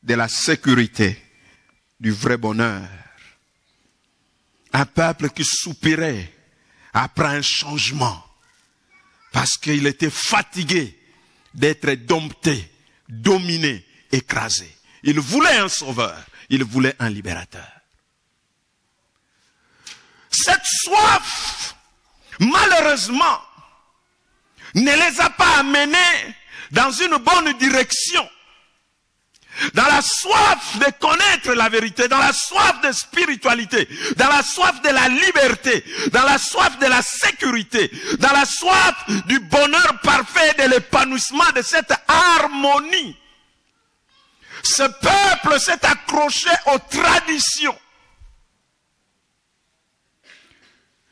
de la sécurité, du vrai bonheur. Un peuple qui soupirait après un changement parce qu'il était fatigué d'être dompté, dominé, écrasé. Il voulait un sauveur, il voulait un libérateur. Cette soif, malheureusement, ne les a pas amenés dans une bonne direction. Dans la soif de connaître la vérité, dans la soif de spiritualité, dans la soif de la liberté, dans la soif de la sécurité, dans la soif du bonheur parfait, de l'épanouissement, de cette harmonie. Ce peuple s'est accroché aux traditions.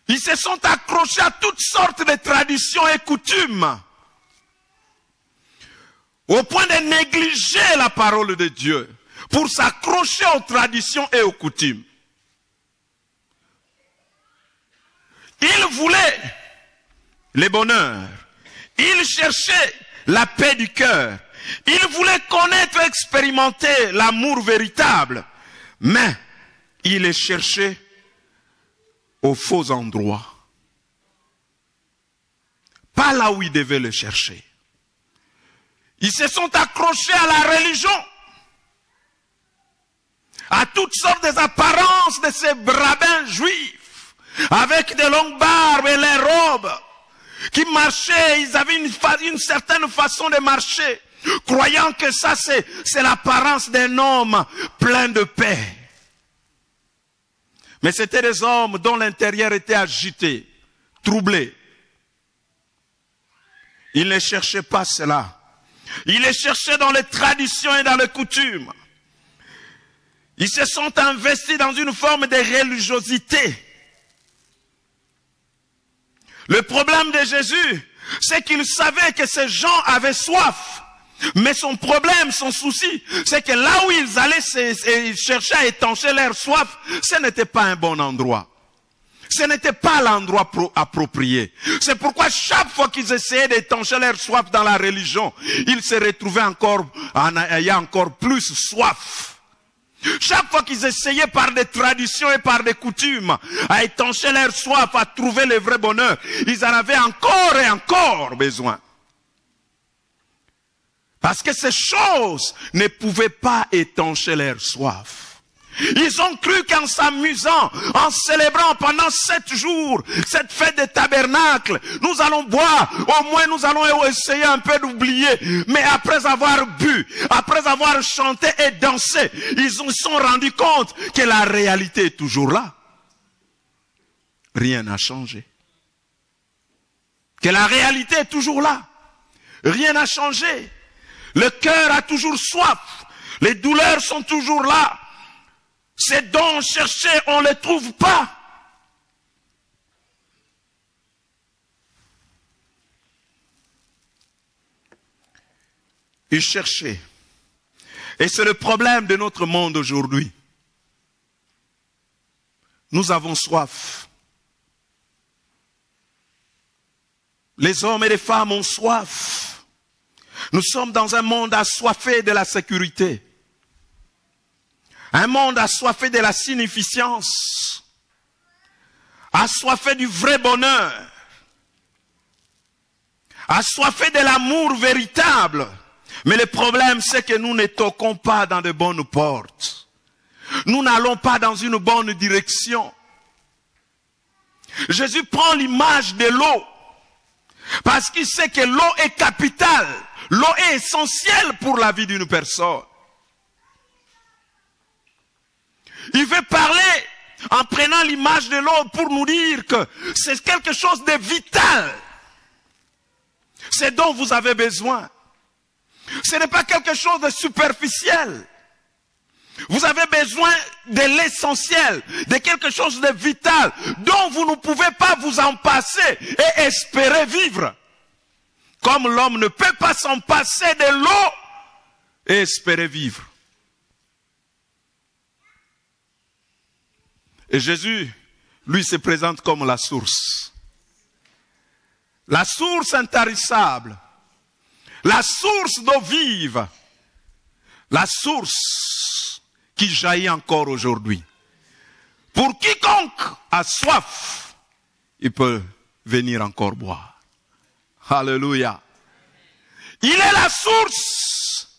Ils se sont accrochés à toutes sortes de traditions et coutumes, au point de négliger la parole de Dieu pour s'accrocher aux traditions et aux coutumes. Ils voulaient le bonheur, ils cherchaient la paix du cœur, ils voulaient connaître et expérimenter l'amour véritable, mais ils les cherchaient aux faux endroits, pas là où ils devaient le chercher. Ils se sont accrochés à la religion, à toutes sortes d'apparences de ces rabbins juifs, avec des longues barbes et les robes, qui marchaient, ils avaient une certaine façon de marcher, croyant que ça c'est l'apparence d'un homme plein de paix. Mais c'était des hommes dont l'intérieur était agité, troublé. Ils ne cherchaient pas cela. Ils les cherchaient dans les traditions et dans les coutumes. Ils se sont investis dans une forme de religiosité. Le problème de Jésus, c'est qu'il savait que ces gens avaient soif. Mais son problème, son souci, c'est que là où ils allaient chercher à étancher leur soif, ce n'était pas un bon endroit. Ce n'était pas l'endroit approprié. C'est pourquoi chaque fois qu'ils essayaient d'étancher leur soif dans la religion, ils se retrouvaient encore en ayant encore plus soif. Chaque fois qu'ils essayaient par des traditions et par des coutumes à étancher leur soif, à trouver le vrai bonheur, ils en avaient encore et encore besoin. Parce que ces choses ne pouvaient pas étancher leur soif. Ils ont cru qu'en s'amusant, en célébrant pendant 7 jours cette fête des tabernacles, nous allons boire, au moins nous allons essayer un peu d'oublier. Mais après avoir bu, après avoir chanté et dansé, ils se sont rendus compte que la réalité est toujours là. Rien n'a changé. Que la réalité est toujours là. Rien n'a changé. Le cœur a toujours soif. Les douleurs sont toujours là. Ces dons cherchés, on ne les trouve pas. Ils cherchaient. Et c'est le problème de notre monde aujourd'hui. Nous avons soif. Les hommes et les femmes ont soif. Nous sommes dans un monde assoiffé de la sécurité. Un monde assoiffé de la significance. Assoiffé du vrai bonheur. Assoiffé de l'amour véritable. Mais le problème, c'est que nous ne toquons pas dans de bonnes portes. Nous n'allons pas dans une bonne direction. Jésus prend l'image de l'eau. Parce qu'il sait que l'eau est capitale. L'eau est essentielle pour la vie d'une personne. Il veut parler en prenant l'image de l'eau pour nous dire que c'est quelque chose de vital. C'est dont vous avez besoin. Ce n'est pas quelque chose de superficiel. Vous avez besoin de l'essentiel, de quelque chose de vital, dont vous ne pouvez pas vous en passer et espérer vivre. Comme l'homme ne peut pas s'en passer de l'eau et espérer vivre. Et Jésus, lui, se présente comme la source. La source intarissable. La source d'eau vive. La source qui jaillit encore aujourd'hui. Pour quiconque a soif, il peut venir encore boire. Alléluia. Il est la source.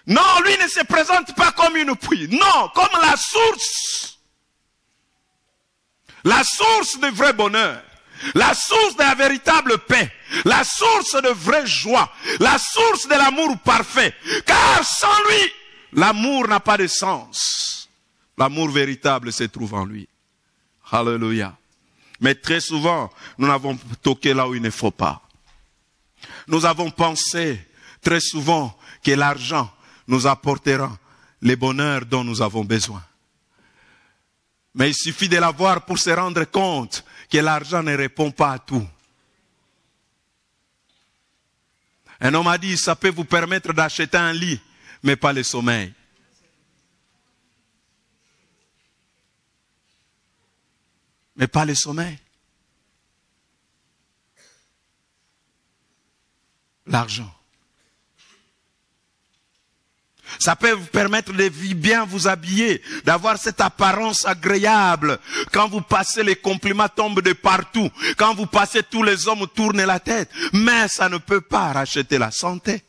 Non, lui ne se présente pas comme une puits. Non, comme la source. La source de vrai bonheur. La source de la véritable paix. La source de vraie joie. La source de l'amour parfait. Car sans lui, l'amour n'a pas de sens. L'amour véritable se trouve en lui. Alléluia. Mais très souvent, nous avons toqué là où il ne faut pas. Nous avons pensé très souvent que l'argent nous apportera les bonheurs dont nous avons besoin. Mais il suffit de l'avoir pour se rendre compte que l'argent ne répond pas à tout. Un homme a dit, ça peut vous permettre d'acheter un lit, mais pas le sommeil. Mais pas le sommeil. L'argent. Ça peut vous permettre de bien vous habiller, d'avoir cette apparence agréable. Quand vous passez, les compliments tombent de partout. Quand vous passez, tous les hommes tournent la tête. Mais ça ne peut pas racheter la santé.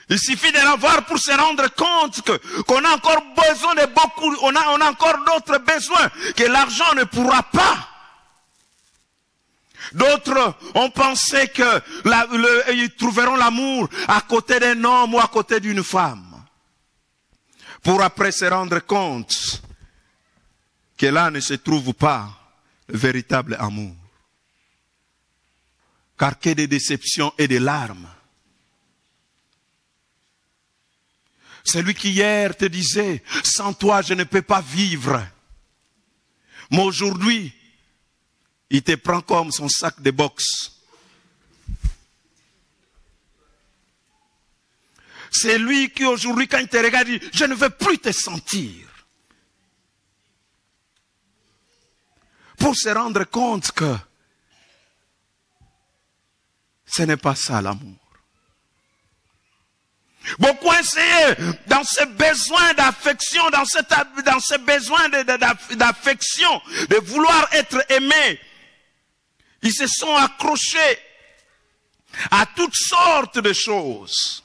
Il suffit de l'avoir pour se rendre compte qu'on a encore besoin de beaucoup, on a encore d'autres besoins que l'argent ne pourra pas. D'autres ont pensé que ils trouveront l'amour à côté d'un homme ou à côté d'une femme. Pour après se rendre compte que là ne se trouve pas le véritable amour. Car que des déceptions et des larmes. Celui qui hier te disait, sans toi je ne peux pas vivre. Mais aujourd'hui, il te prend comme son sac de boxe. C'est lui qui aujourd'hui, quand il te regarde, dit, je ne veux plus te sentir. Pour se rendre compte que ce n'est pas ça l'amour. Beaucoup ont essayé dans ce besoin d'affection, dans ce besoin d'affection, de vouloir être aimé. Ils se sont accrochés à toutes sortes de choses.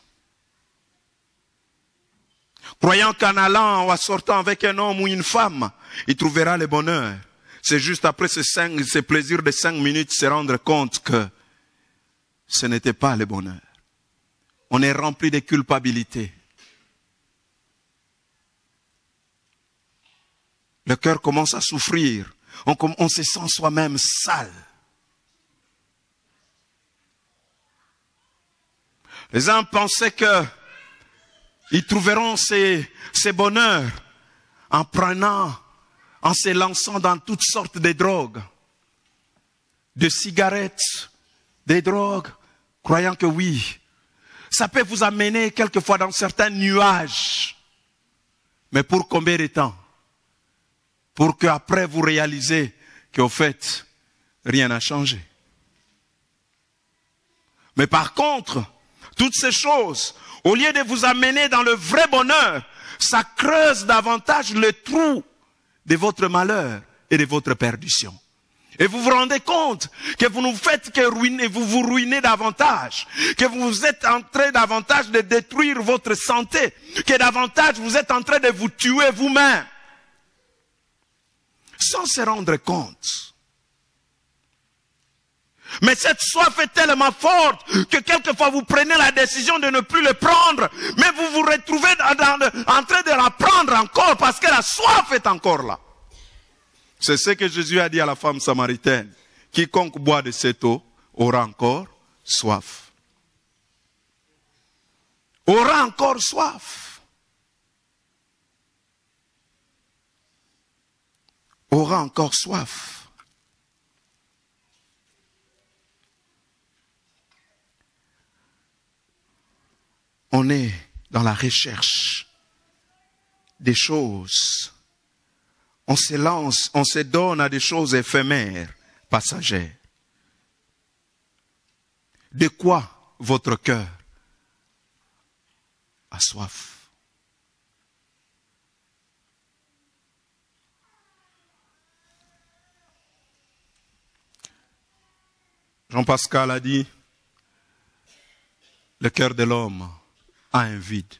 Croyant qu'en allant ou en sortant avec un homme ou une femme, il trouvera le bonheur. C'est juste après ce plaisir de 5 minutes se rendre compte que ce n'était pas le bonheur. On est rempli de culpabilité. Le cœur commence à souffrir. On se sent soi-même sale. Les hommes pensaient qu'ils trouveront ces bonheurs en se lançant dans toutes sortes de drogues. De cigarettes, des drogues, croyant que oui, ça peut vous amener quelquefois dans certains nuages. Mais pour combien de temps? Pour qu'après vous réalisez qu'au fait, rien n'a changé. Mais par contre, toutes ces choses, au lieu de vous amener dans le vrai bonheur, ça creuse davantage le trou de votre malheur et de votre perdition. Et vous vous rendez compte que vous ne faites que ruiner, vous vous ruinez davantage, que vous êtes en train davantage de détruire votre santé, que davantage vous êtes en train de vous tuer vous-même, sans se rendre compte. Mais cette soif est tellement forte que quelquefois vous prenez la décision de ne plus le prendre, mais vous vous retrouvez en train de la prendre encore parce que la soif est encore là. C'est ce que Jésus a dit à la femme samaritaine. Quiconque boit de cette eau aura encore soif. Aura encore soif. Aura encore soif. On est dans la recherche des choses. On se lance, on se donne à des choses éphémères, passagères. de quoi votre cœur a soif. Jean-Pascal a dit, le cœur de l'homme a un vide.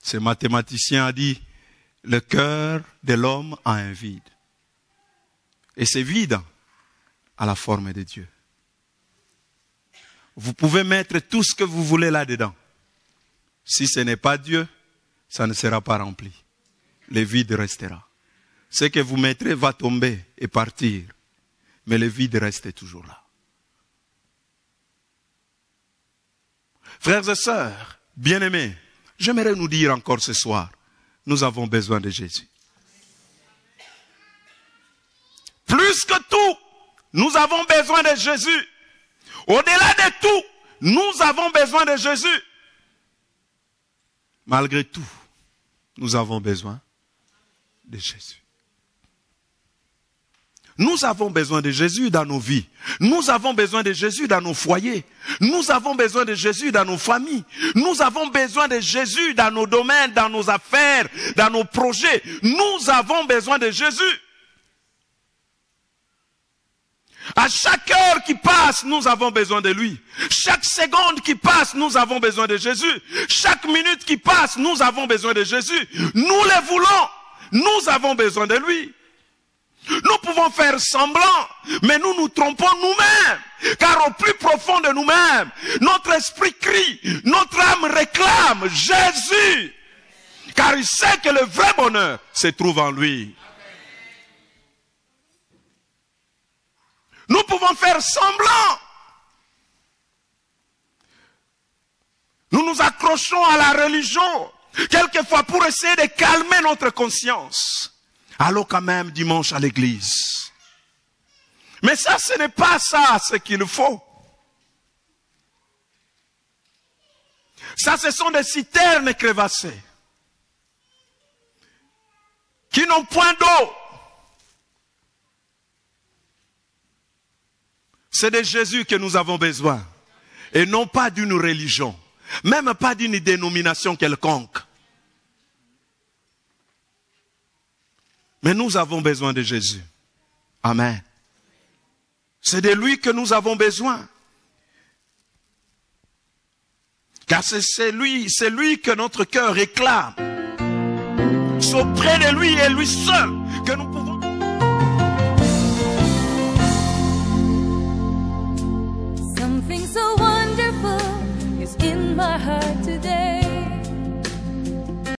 Ce mathématicien a dit, le cœur de l'homme a un vide. Et ce vide a la forme de Dieu. Vous pouvez mettre tout ce que vous voulez là-dedans. Si ce n'est pas Dieu, ça ne sera pas rempli. Le vide restera. Ce que vous mettrez va tomber et partir. Mais le vide reste toujours là. Frères et sœurs, bien-aimés, j'aimerais nous dire encore ce soir, nous avons besoin de Jésus. Plus que tout, nous avons besoin de Jésus. Au-delà de tout, nous avons besoin de Jésus. Malgré tout, nous avons besoin de Jésus. Nous avons besoin de Jésus dans nos vies. Nous avons besoin de Jésus dans nos foyers. Nous avons besoin de Jésus dans nos familles. Nous avons besoin de Jésus dans nos domaines, dans nos affaires, dans nos projets. Nous avons besoin de Jésus. À chaque heure qui passe, nous avons besoin de lui. Chaque seconde qui passe, nous avons besoin de Jésus. Chaque minute qui passe, nous avons besoin de Jésus. Nous le voulons. Nous avons besoin de lui. Nous pouvons faire semblant, mais nous nous trompons nous-mêmes. Car au plus profond de nous-mêmes, notre esprit crie, notre âme réclame Jésus. Car il sait que le vrai bonheur se trouve en lui. Nous pouvons faire semblant. Nous nous accrochons à la religion, quelquefois pour essayer de calmer notre conscience. Allons quand même dimanche à l'église. Mais ça, ce n'est pas ça ce qu'il faut. Ça, ce sont des citernes crevassées qui n'ont point d'eau. C'est de Jésus que nous avons besoin. Et non pas d'une religion. Même pas d'une dénomination quelconque. Mais nous avons besoin de Jésus. Amen. C'est de lui que nous avons besoin. Car c'est lui que notre cœur réclame. C'est auprès de lui et lui seul que nous pouvons... Something so wonderful